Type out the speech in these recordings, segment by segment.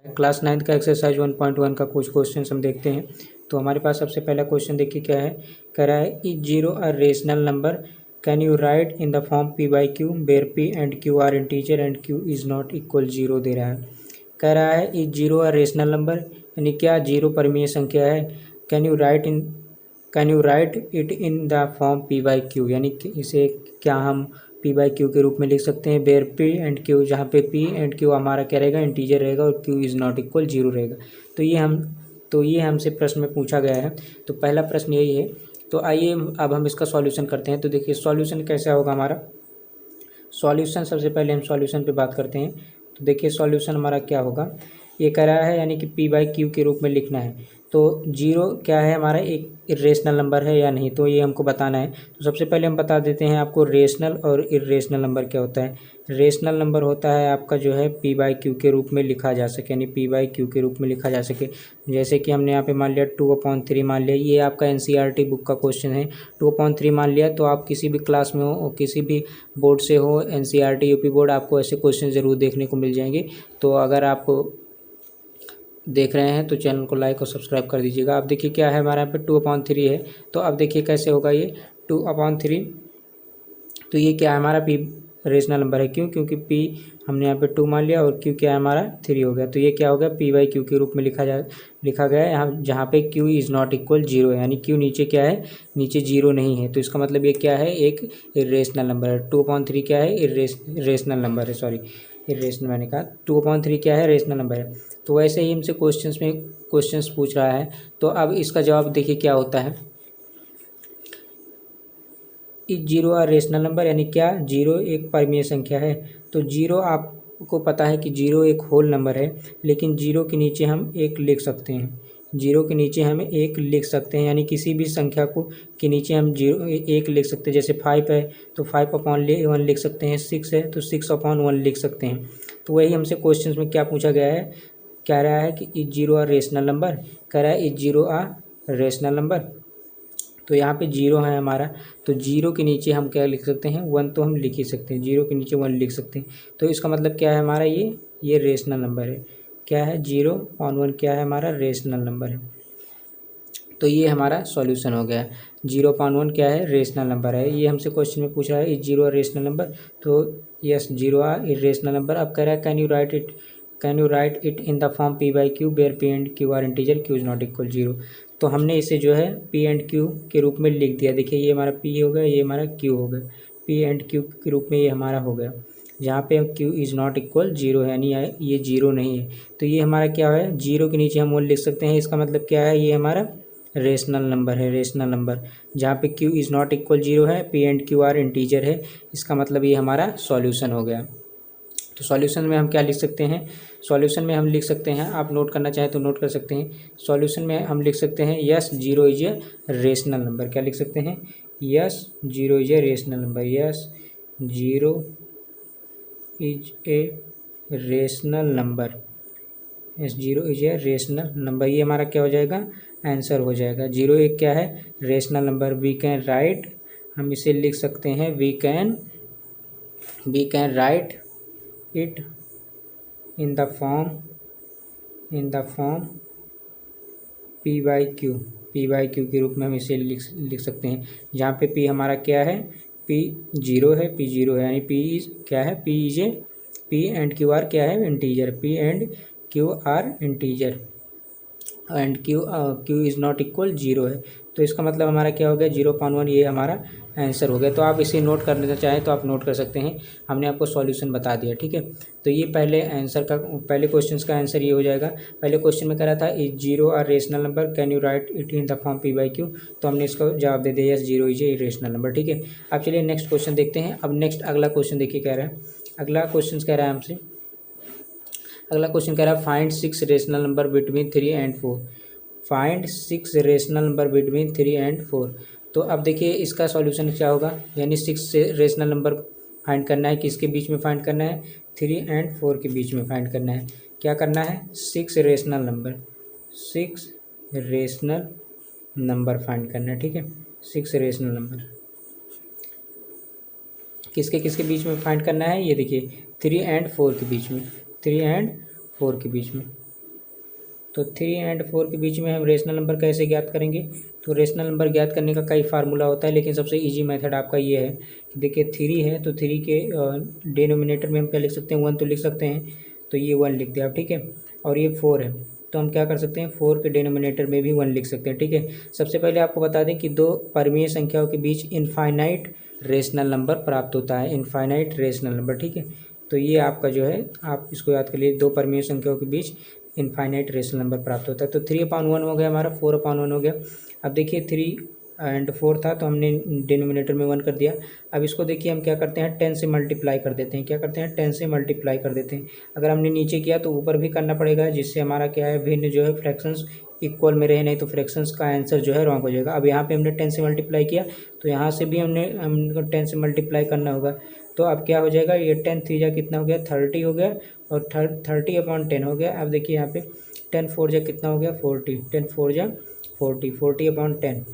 Class 9th का exercise 1.1 का कुछ क्वेश्चन हम देखते हैं। तो हमारे पास सबसे पहला क्वेश्चन देखिए क्या है, कह रहा है is zero a rational number, can you write in the form P by Q where P and Q are integer and q is not equal zero दे रहा है। कह रहा है is zero a rational number, यानी क्या zero परिमेय संख्या है। Can you write it in the form P by q, यानी कि इसे क्या हम पी बाई क्यू के रूप में लिख सकते हैं। वेयर पी एंड क्यू, जहाँ पे पी एंड क्यू हमारा क्या रहेगा, इंटीजर रहेगा और Q is not equal zero रहेगा। तो ये हमसे प्रश्न में पूछा गया है। तो पहला प्रश्न यही है। तो आइए अब हम इसका सॉल्यूशन करते हैं। तो देखिए सॉल्यूशन कैसा होगा हमारा। सॉल्यूशन सबसे पहले हम सॉल्यूशन पे बात करते हैं। तो देखिए सॉल्यूशन हमारा क्या होगा, ये कह रहा है यानी कि पी बाई क्यू के रूप में लिखना है। तो जीरो क्या है हमारा, एक इरेशनल नंबर है या नहीं, तो ये हमको बताना है। तो सबसे पहले हम बता देते हैं आपको रेशनल और इरेशनल नंबर क्या होता है। रेशनल नंबर होता है आपका जो है पी बाई क्यू के रूप में लिखा जा सके, यानी पी बाई क्यू के रूप में लिखा जा सके। जैसे कि हमने यहाँ पे मान लिया 2/3 मान लिया, ये आपका एनसीईआरटी बुक का क्वेश्चन है। 2/3 मान लिया, तो आप किसी भी क्लास में हो और किसी भी बोर्ड से हो, एनसीईआरटी यूपी बोर्ड, आपको ऐसे क्वेश्चन ज़रूर देखने को मिल जाएंगे। तो अगर आप देख रहे हैं तो चैनल को लाइक और सब्सक्राइब कर दीजिएगा। अब देखिए क्या है हमारे यहाँ पे 2/3 है। तो अब देखिए कैसे होगा ये 2/3। तो ये क्या है हमारा पी रेशनल नंबर है, क्योंकि पी हमने यहाँ पे 2 मान लिया और क्यू क्या है हमारा 3 हो गया। तो ये क्या हो गया, पी बाई क्यू के रूप में लिखा गया है यहाँ, जहाँ पे q is not equal zero है, यानी क्यू नीचे क्या है, नीचे जीरो नहीं है। तो इसका मतलब ये क्या है, एक इरेशनल नंबर है। 2/3 क्या है, रेशनल नंबर है, सॉरी इरेशनल मैंने कहा। 2/3 क्या है, रेशनल नंबर है। तो वैसे ही हमसे क्वेश्चंस पूछ रहा है। तो अब इसका जवाब देखिए क्या होता है। Is zero a rational number, यानी क्या जीरो एक परिमेय संख्या है। तो जीरो आपको पता है कि जीरो एक होल नंबर है, लेकिन जीरो के नीचे हम एक लिख सकते हैं। जीरो के नीचे हम एक लिख सकते हैं, यानी किसी भी संख्या को के नीचे हम जीरो एक लिख सकते हैं। जैसे 5 है तो 5/1 लिख सकते हैं, 6 है तो 6/1 लिख सकते हैं। तो वही हमसे क्वेश्चन में क्या पूछा गया है, कह रहा है कि is zero a rational number, कह रहा है is zero a rational number. तो यहाँ पे जीरो है हमारा, तो जीरो के नीचे हम क्या लिख सकते हैं, 1 तो हम लिख ही सकते हैं, जीरो के नीचे 1 लिख सकते हैं। तो इसका मतलब क्या है हमारा, ये रेशनल नंबर है। क्या है, 0/1 क्या है हमारा, रेशनल नंबर है। तो ये हमारा सॉल्यूशन हो गया। 0/1 क्या है, रेशनल नंबर है। ये हमसे क्वेश्चन में पूछ रहा है इज जीरो रेशनल नंबर, तो yes zero are irrational number. अब कह रहा है can you write it in the form P by Q where P and Q are integer, Q is not equal zero. तो हमने इसे जो है पी एंड क्यू के रूप में लिख दिया। देखिए ये हमारा पी हो गया, ये हमारा क्यू हो गया, पी एंड क्यू के रूप में ये हमारा हो गया, जहाँ पे q is not equal zero है, यानी ये जीरो नहीं है। तो ये हमारा क्या है, जीरो के नीचे हम 1 लिख सकते हैं। इसका मतलब क्या है, ये हमारा रेशनल नंबर है, रेशनल नंबर जहाँ पे q is not equal zero है, p and Q are integer है। इसका मतलब ये हमारा सॉल्यूशन हो गया। तो सॉल्यूशन में हम क्या लिख सकते हैं, सॉल्यूशन में हम लिख सकते हैं, आप नोट करना चाहें तो नोट कर सकते हैं। सॉल्यूशन में हम लिख सकते हैं yes zero is a rational number. क्या लिख सकते हैं, yes zero is a rational number, yes zero is a rational number, yes zero is a rational number. ये हमारा क्या हो जाएगा, आंसर हो जाएगा। जीरो एक क्या है, rational number. We can write, हम इसे लिख सकते हैं, we can write it in the form P by Q के रूप में हम इसे लिख सकते हैं, जहाँ पे पी हमारा क्या है, पी जीरो है, यानी पी इज क्या है, पी एंड क्यू आर क्या है, integer, P and Q are integer and q is not equal zero है। तो इसका मतलब हमारा क्या हो गया, 0/1 ये हमारा आंसर हो गया। तो आप इसे नोट कर लेना चाहें तो आप नोट कर सकते हैं, हमने आपको सॉल्यूशन बता दिया, ठीक है। तो ये पहले क्वेश्चन का आंसर ये हो जाएगा। पहले क्वेश्चन में कह रहा था is zero are rational number, can you write it in the form P by Q, तो हमने इसका जवाब दे दिया yes zero is a rational number, ठीक है। अब चलिए नेक्स्ट क्वेश्चन देखते हैं। अब नेक्स्ट अगला क्वेश्चन देखिए कह रहा है, अगला क्वेश्चन कह रहा है हमसे, अगला क्वेश्चन कह रहा है find 6 rational number between 3 and 4, find 6 rational number between 3 and 4। तो अब देखिए इसका सॉल्यूशन क्या होगा, यानी 6 रेशनल नंबर फाइंड करना है, किसके बीच में फाइंड करना है, 3 एंड 4 के बीच में फाइंड करना है। क्या करना है, 6 रेशनल नंबर फाइंड करना है, ठीक है। 6 रेशनल नंबर किसके किसके बीच में फाइंड करना है, ये देखिए 3 एंड 4 के बीच में, 3 एंड 4 के बीच में। तो 3 एंड 4 के बीच में हम रेशनल नंबर कैसे ज्ञात करेंगे? तो रेशनल नंबर ज्ञात करने का कई फार्मूला होता है, लेकिन सबसे ईजी मेथड आपका ये है कि देखिए 3 है तो 3 के डिनोमिनेटर में हम क्या लिख सकते हैं? 1 तो लिख सकते हैं, तो ये 1 लिख दिया, ठीक है। और ये 4 है तो हम क्या कर सकते हैं? 4 के डिनोमिनेटर में भी 1 लिख सकते हैं, ठीक है। सबसे पहले आपको बता दें कि दो परमीय संख्याओं के बीच इनफाइनाइट रेशनल नंबर प्राप्त होता है, इनफाइनाइट रेशनल नंबर, ठीक है। तो ये आपका जो है, आप इसको याद कर लीजिए, दो परमीय संख्याओं के बीच इनफाइनाइट रेशनल नंबर प्राप्त होता है। तो 3/1 हो गया हमारा, 4/1 हो गया। अब देखिए 3 एंड 4 था तो हमने डिनोमिनेटर में 1 कर दिया। अब इसको देखिए हम क्या करते हैं? 10 से मल्टीप्लाई कर देते हैं। क्या करते हैं? 10 से मल्टीप्लाई कर देते हैं। अगर हमने नीचे किया तो ऊपर भी करना पड़ेगा, जिससे हमारा क्या है, भिन्न जो है फ्रैक्शंस इक्वल में रहे, नहीं तो फ्रैक्शंस का आंसर जो है रॉन्ग हो जाएगा। अब यहाँ पे हमने 10 से मल्टीप्लाई किया तो यहाँ से भी हमको 10 से मल्टीप्लाई करना होगा। तो अब क्या हो जाएगा? ये 10 3 जा कितना हो गया? 30 हो गया, और 30/10 हो गया। अब देखिए यहाँ पे 10 4 जा कितना हो गया? 40, 10 4 जा 40, 40/10।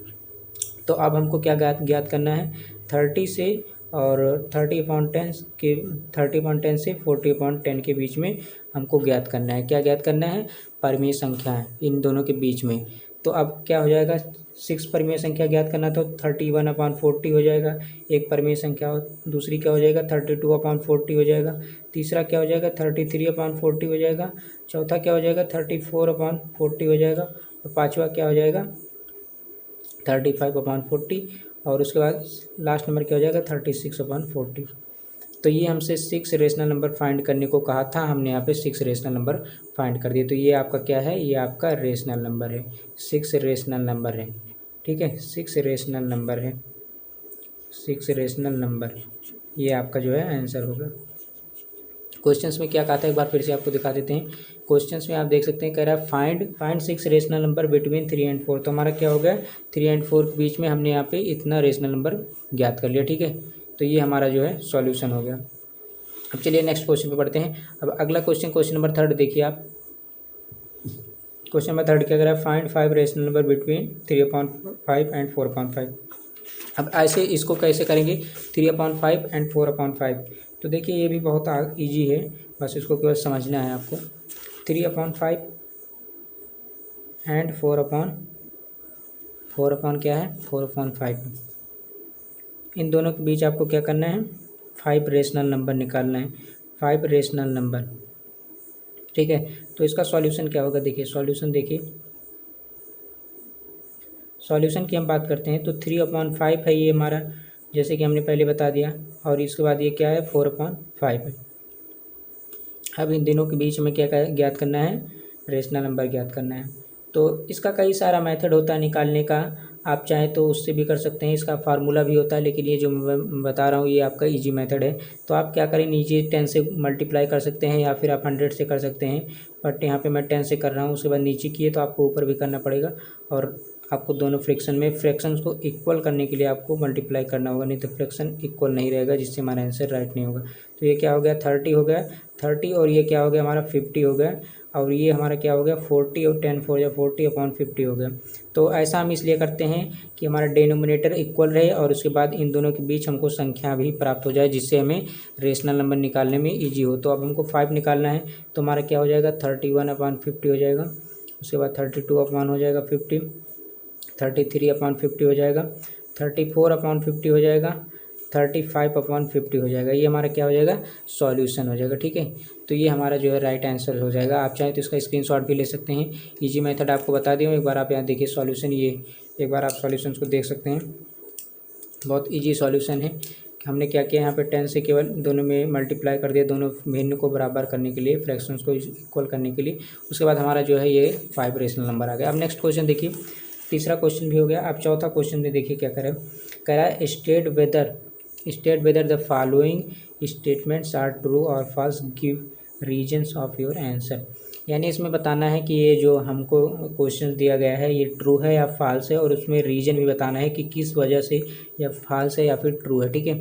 तो अब हमको क्या ज्ञात करना है? 30 से और 30/10 के 30/10 से 40/10 के बीच में हमको ज्ञात करना है। क्या ज्ञात करना है? परमीय संख्या है इन दोनों के बीच में। तो अब क्या हो जाएगा? 6 परमीय संख्या ज्ञात करना तो 31/40 हो जाएगा एक परमीय संख्या। दूसरी क्या हो जाएगा? 32/40 हो जाएगा। तीसरा क्या हो जाएगा? 33/40 हो जाएगा। चौथा क्या हो जाएगा? 34/40 हो जाएगा। और पाँचवा क्या हो जाएगा? 35/40। और उसके बाद लास्ट नंबर क्या हो जाएगा? 36/40। तो ये हमसे 6 रेशनल नंबर फाइंड करने को कहा था, हमने यहाँ पे 6 रेशनल नंबर फाइंड कर दिए। तो ये आपका क्या है? ये आपका रेशनल नंबर है, 6 रेशनल नंबर है, ठीक है। 6 रेशनल नंबर है, 6 रेशनल नंबर, ये आपका जो है आंसर होगा। क्वेश्चंस में क्या कहा था एक बार फिर से आपको दिखा देते हैं। क्वेश्चंस में आप देख सकते हैं, कह रहा है find 6 rational number between 3 and 4। तो हमारा क्या हो गया? 3 एंड 4 के बीच में हमने यहाँ पे इतना रेशनल नंबर ज्ञात कर लिया, ठीक है। तो ये हमारा जो है सॉल्यूशन हो गया। अब चलिए नेक्स्ट क्वेश्चन पे पढ़ते हैं। अब अगला क्वेश्चन नंबर 3 देखिए आप। क्वेश्चन नंबर 3 क्या कह रहा है? Find 5 rational number between 3/5 and 4/5। अब ऐसे इसको कैसे करेंगे? 3/5 एंड 4/5। तो देखिए ये भी बहुत ईजी है, बस इसको केवल समझना है आपको। 3/5 एंड 4/4 क्या है? 4/5। इन दोनों के बीच आपको क्या करना है? 5 रेशनल नंबर निकालना है, 5 रेशनल नंबर, ठीक है। तो इसका सॉल्यूशन क्या होगा? देखिए सॉल्यूशन देखिए, सॉल्यूशन की हम बात करते हैं तो 3/5 है ये हमारा, जैसे कि हमने पहले बता दिया। और इसके बाद ये क्या है? 4/5 है। अब इन दोनों के बीच में क्या ज्ञात करना है? रेशनल नंबर ज्ञात करना है। तो इसका कई सारा मेथड होता है निकालने का, आप चाहें तो उससे भी कर सकते हैं, इसका फार्मूला भी होता है, लेकिन ये जो मैं बता रहा हूँ ये आपका इजी मेथड है। तो आप क्या करें? नीचे 10 से मल्टीप्लाई कर सकते हैं या फिर आप 100 से कर सकते हैं, बट यहाँ पे मैं 10 से कर रहा हूँ। उसके बाद नीचे किए तो आपको ऊपर भी करना पड़ेगा, और आपको दोनों फ्रैक्शंस को इक्वल करने के लिए आपको मल्टीप्लाई करना होगा, नहीं तो फ्रैक्शन इक्वल नहीं रहेगा, जिससे हमारा आंसर राइट नहीं होगा। तो ये क्या हो गया? 30 हो गया, 30, और ये क्या हो गया हमारा? 50 हो गया, और ये हमारा क्या हो गया? 40, और 10 4 या 40/50 हो गया। तो ऐसा हम इसलिए करते हैं कि हमारा डिनोमिनेटर इक्वल रहे, और उसके बाद इन दोनों के बीच हमको संख्या भी प्राप्त हो जाए, जिससे हमें रेशनल नंबर निकालने में ईजी हो। तो अब हमको 5 निकालना है, तो हमारा क्या हो जाएगा? 31/50 हो जाएगा। उसके बाद 32/1 हो जाएगा 50, 33/50 हो जाएगा, 34/50 हो जाएगा, 35/50 हो जाएगा। ये हमारा क्या हो जाएगा? सॉल्यूशन हो जाएगा, ठीक है। तो ये हमारा जो है राइट आंसर हो जाएगा। आप चाहें तो इसका स्क्रीनशॉट भी ले सकते हैं। इजी मेथड आपको बता दिया हूँ, एक बार आप यहाँ देखिए सॉल्यूशन, ये एक बार आप सॉल्यूशन को देख सकते हैं, बहुत ईजी सॉल्यूशन है। हमने क्या किया? यहाँ पे 10 से केवल दोनों में मल्टीप्लाई कर दिया, दोनों भिन्न को बराबर करने के लिए, फ्रैक्शंस को इक्वल करने के लिए। उसके बाद हमारा जो है ये 5 रेशनल नंबर आ गया। अब नेक्स्ट क्वेश्चन देखिए, तीसरा क्वेश्चन भी हो गया। अब चौथा क्वेश्चन में देखिए क्या करें, कह रहा है state whether the following statements are true और false, give reasons of your answer. यानी इसमें बताना है कि ये जो हमको क्वेश्चन दिया गया है ये ट्रू है या फॉल्स है, और उसमें रीजन भी बताना है कि किस वजह से या फॉल्स है या फिर ट्रू है, ठीक है।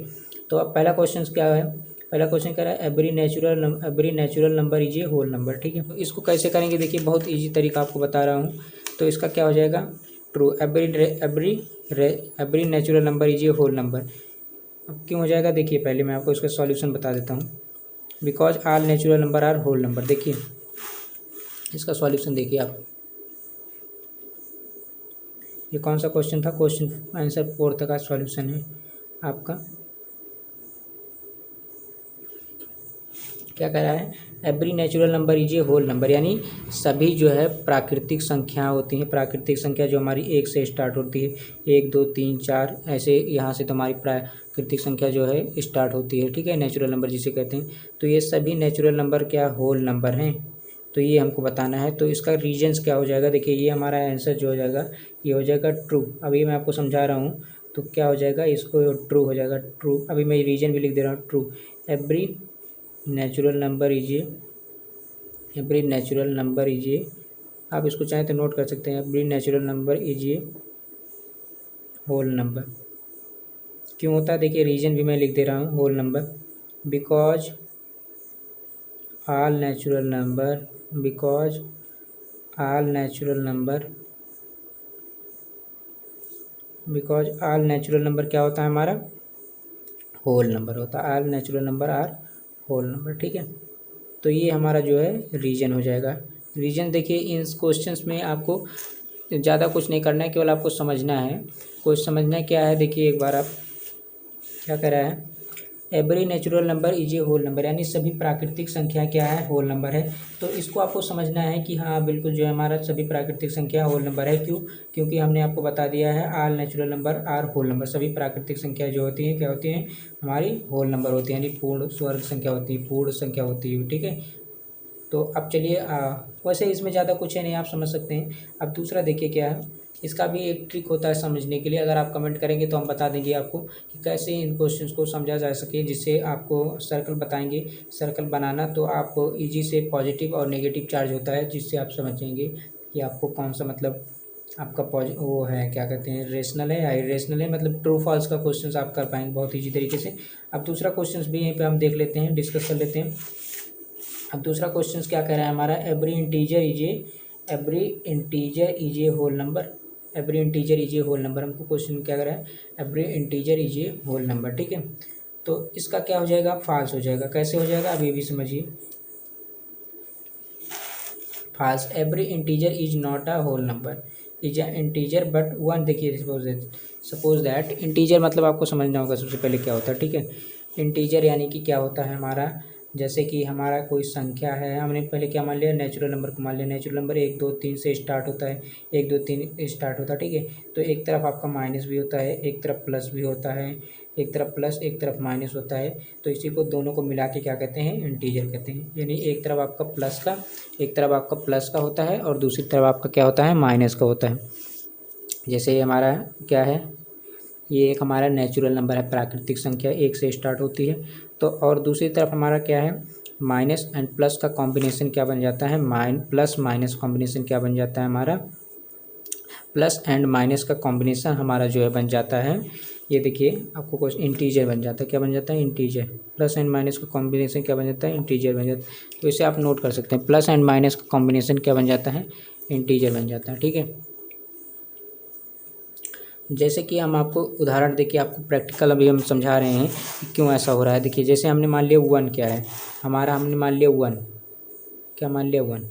तो अब पहला क्वेश्चन क्या है? पहला क्वेश्चन कह रहा है every natural number is a whole number, ठीक है। तो इसको कैसे करेंगे? देखिए बहुत ईजी तरीका आपको बता रहा हूँ। तो इसका क्या हो जाएगा? True, every natural number is a whole number. अब क्यों हो जाएगा? देखिए पहले मैं आपको इसका सॉल्यूशन बता देता हूँ। Because all natural number are whole number. देखिए इसका सॉल्यूशन देखिए आप, ये कौन सा क्वेश्चन था, क्वेश्चन आंसर 4 का सॉल्यूशन है आपका। क्या कह रहा है, every natural number is a whole number, यानी सभी जो है प्राकृतिक संख्या होती हैं, प्राकृतिक संख्या जो हमारी 1 से स्टार्ट होती है, 1 2 3 4 ऐसे यहाँ से तो हमारी प्राकृतिक संख्या जो है स्टार्ट होती है, ठीक है, नेचुरल नंबर जिसे कहते हैं। तो ये सभी नेचुरल नंबर क्या होल नंबर हैं, तो ये हमको बताना है। तो इसका रीजन्स क्या हो जाएगा, देखिए ये हमारा आंसर जो हो जाएगा ये हो जाएगा ट्रू। अभी मैं आपको समझा रहा हूँ तो क्या हो जाएगा, इसको ट्रू हो जाएगा, ट्रू। अभी मैं रीजन भी लिख दे रहा हूँ, true. Every natural number is a, every natural number is a, आप इसको चाहें तो नोट कर सकते हैं, every natural number is a whole number. क्यों होता है, देखिए रीजन भी मैं लिख दे रहा हूँ, whole number, because all natural number, because all natural number, because all natural number क्या होता है हमारा, होल नंबर होता है, all natural number are whole number, ठीक है। तो ये हमारा जो है रीजन हो जाएगा। रीजन देखिए इन क्वेश्चंस में आपको ज़्यादा कुछ नहीं करना है, केवल आपको समझना है, कुछ समझना क्या है, देखिए एक बार आप क्या कर रहा है, every natural number is a whole number, यानी सभी प्राकृतिक संख्या क्या है, होल नंबर है। तो इसको आपको समझना है कि हाँ बिल्कुल जो है हमारा सभी प्राकृतिक संख्या होल नंबर है। क्यों, क्योंकि हमने आपको बता दिया है all natural number are whole number, सभी प्राकृतिक संख्या जो होती हैं क्या होती हैं, हमारी होल नंबर होती है, यानी पूर्ण स्वर्ग संख्या होती है, पूर्ण संख्या होती है, ठीक है। तो अब चलिए वैसे इसमें ज़्यादा कुछ है नहीं, आप समझ सकते हैं। अब दूसरा देखिए क्या है, इसका भी एक ट्रिक होता है समझने के लिए, अगर आप कमेंट करेंगे तो हम बता देंगे आपको कि कैसे इन क्वेश्चंस को समझा जा सके, जिससे आपको सर्कल बताएंगे, सर्कल बनाना तो आप इजी से पॉजिटिव और नेगेटिव चार्ज होता है, जिससे आप समझेंगे कि आपको कौन सा मतलब आपका वो है, क्या कहते हैं, रेशनल है या इरेशनल है, मतलब ट्रू फॉल्स का क्वेश्चन आप कर पाएंगे बहुत ईजी तरीके से। अब दूसरा क्वेश्चन भी यहीं पर हम देख लेते हैं, डिस्कस कर लेते हैं। अब दूसरा क्वेश्चन क्या कह रहा है हमारा, every integer is a, every integer is a whole number, every integer is a whole number, हमको क्वेश्चन क्या कर रहा है, every integer is a whole number, ठीक है। तो इसका क्या हो जाएगा, फॉल्स हो जाएगा। कैसे हो जाएगा, अभी भी समझिए, false, every integer is not a whole number, is a integer but one. देखिए सपोज दैट इंटीजर मतलब आपको समझना होगा सबसे पहले क्या होता है, ठीक है। इंटीजर यानी कि क्या होता है हमारा, जैसे कि हमारा कोई संख्या है, हमने पहले क्या मान लिया, नेचुरल नंबर को मान लिया, नेचुरल नंबर 1 2 3 से स्टार्ट होता है, 1 2 3 स्टार्ट होता है, ठीक है। तो एक तरफ आपका माइनस भी होता है, एक तरफ प्लस भी होता है, एक तरफ प्लस एक तरफ माइनस होता है, तो इसी को दोनों को मिला के क्या कहते हैं, इंटीजर कहते हैं। यानी एक तरफ आपका प्लस का, एक तरफ आपका प्लस का होता है और दूसरी तरफ आपका क्या होता है, माइनस का होता है। जैसे ये हमारा क्या है, ये एक हमारा नेचुरल नंबर है, प्राकृतिक संख्या 1 से स्टार्ट होती है। तो और दूसरी तरफ हमारा क्या है, माइनस एंड प्लस का कॉम्बिनेशन क्या बन जाता है, प्लस माइनस कॉम्बिनेशन क्या बन जाता है हमारा, प्लस एंड माइनस का कॉम्बिनेशन हमारा जो है बन जाता है, ये देखिए आपको कुछ इंटीजर बन जाता है, क्या बन जाता है, इंटीजर। प्लस एंड माइनस का कॉम्बिनेशन क्या बन जाता है, इंटीजर बन जाता है। तो इसे आप नोट कर सकते हैं, प्लस एंड माइनस का कॉम्बिनेशन क्या बन जाता है, इंटीजर बन जाता है, ठीक है। जैसे कि हम आपको उदाहरण देखिए, आपको प्रैक्टिकल अभी हम समझा रहे हैं कि क्यों ऐसा हो रहा है। देखिए जैसे हमने मान लिया 1 क्या है हमारा, हमने मान लिया 1, क्या मान लिया 1,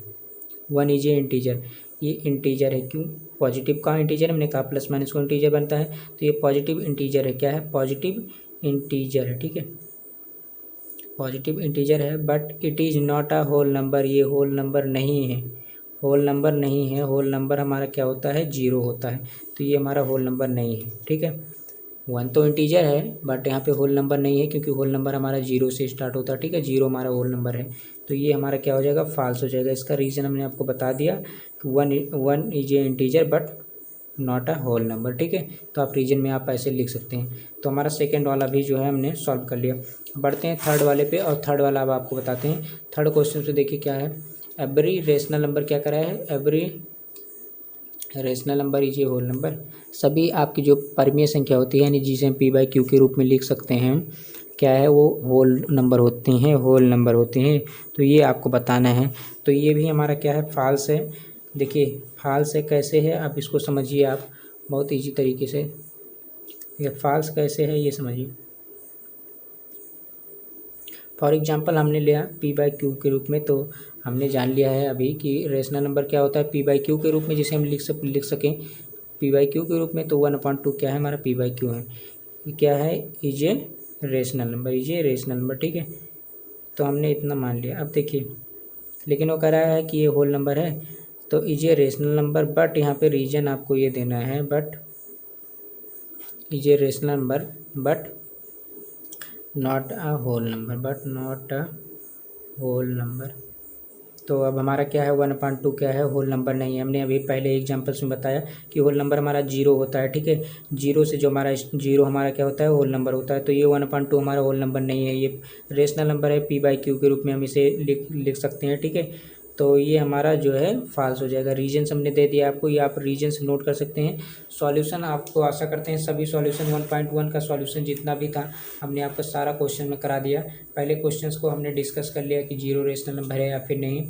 1 इज ए इंटीजर, ये इंटीजर है। क्यों, पॉजिटिव का इंटीजर, हमने कहा प्लस माइनस को इंटीजर बनता है, तो ये पॉजिटिव इंटीजर है, क्या है, पॉजिटिव इंटीजर है, ठीक है, पॉजिटिव इंटीजर है। But it is not a whole number, ये होल नंबर नहीं है, होल नंबर नहीं है। होल नंबर हमारा क्या होता है, 0 होता है, तो ये हमारा होल नंबर नहीं है, ठीक है। 1 तो इंटीजर है बट यहाँ पे होल नंबर नहीं है, क्योंकि होल नंबर हमारा 0 से स्टार्ट होता है, ठीक है, 0 हमारा होल नंबर है। तो ये हमारा क्या हो जाएगा, फॉल्स हो जाएगा। इसका रीज़न हमने आपको बता दिया कि 1 is a integer but not a whole number, ठीक है। तो आप रीजन में आप ऐसे लिख सकते हैं। तो हमारा सेकेंड वाला भी जो है हमने सॉल्व कर लिया। बढ़ते हैं थर्ड वाले पे, और थर्ड वाला अब आपको बताते हैं। थर्ड क्वेश्चन से देखिए क्या है, एवरी रेशनल नंबर क्या करा है, every rational number is a whole number, सभी आपकी जो परमीय संख्या होती है, यानी जिसे हम P/Q के रूप में लिख सकते हैं, क्या है वो होल नंबर होते हैं, होल नंबर होते हैं। तो ये आपको बताना है। तो ये भी हमारा क्या है, फॉल्स है। देखिए फॉल्स है, कैसे है, आप इसको समझिए, आप बहुत ईजी तरीके से, ये फॉल्स कैसे है ये समझिए। फॉर एग्जांपल हमने लिया पी बाई क्यू के रूप में, तो हमने जान लिया है अभी कि रेशनल नंबर क्या होता है पी बाई क्यू के रूप में, जिसे हम लिख सकें पी बाई क्यू के रूप में। तो 1/2 क्या है हमारा पी बाई क्यू है, ये क्या है, is a rational number, is a rational number, ठीक है। तो हमने इतना मान लिया। अब देखिए, लेकिन वो कह रहा है कि ये होल नंबर है, तो is a rational number, but यहाँ पे रीजन आपको ये देना है, but is a rational number but not a whole number, but not a whole number. तो अब हमारा क्या है 1/2 क्या है, होल नंबर नहीं है। हमने अभी पहले एग्जांपल्स में बताया कि होल नंबर हमारा 0 होता है, ठीक है। 0 से जो हमारा 0 हमारा क्या होता है, होल नंबर होता है। तो ये 1/2 हमारा होल नंबर नहीं है, ये रेशनल नंबर है, पी बाई क्यू के रूप में हम इसे लिख सकते हैं, ठीक है। तो ये हमारा जो है फॉल्स हो जाएगा। रीजन्स हमने दे दिया आपको, ये आप रीजन्स नोट कर सकते हैं। सॉल्यूशन आपको आशा करते हैं सभी सॉल्यूशन 1.1 का सॉल्यूशन जितना भी था हमने आपको सारा क्वेश्चन में करा दिया। पहले क्वेश्चंस को हमने डिस्कस कर लिया कि 0 रेशनल नंबर है या फिर नहीं।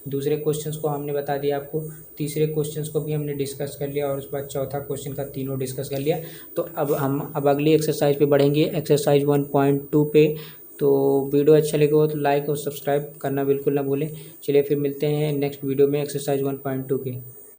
दूसरे क्वेश्चंस को हमने बता दिया आपको, तीसरे क्वेश्चंस को भी हमने डिस्कस कर लिया, और उसके बाद चौथा क्वेश्चन का तीनों डिस्कस कर लिया। तो अब हम अगली एक्सरसाइज पे बढ़ेंगे, एक्सरसाइज 1.2 पे। तो वीडियो अच्छा लगे हो तो लाइक और सब्सक्राइब करना बिल्कुल ना भूलें। चलिए फिर मिलते हैं नेक्स्ट वीडियो में एक्सरसाइज 1.2 के।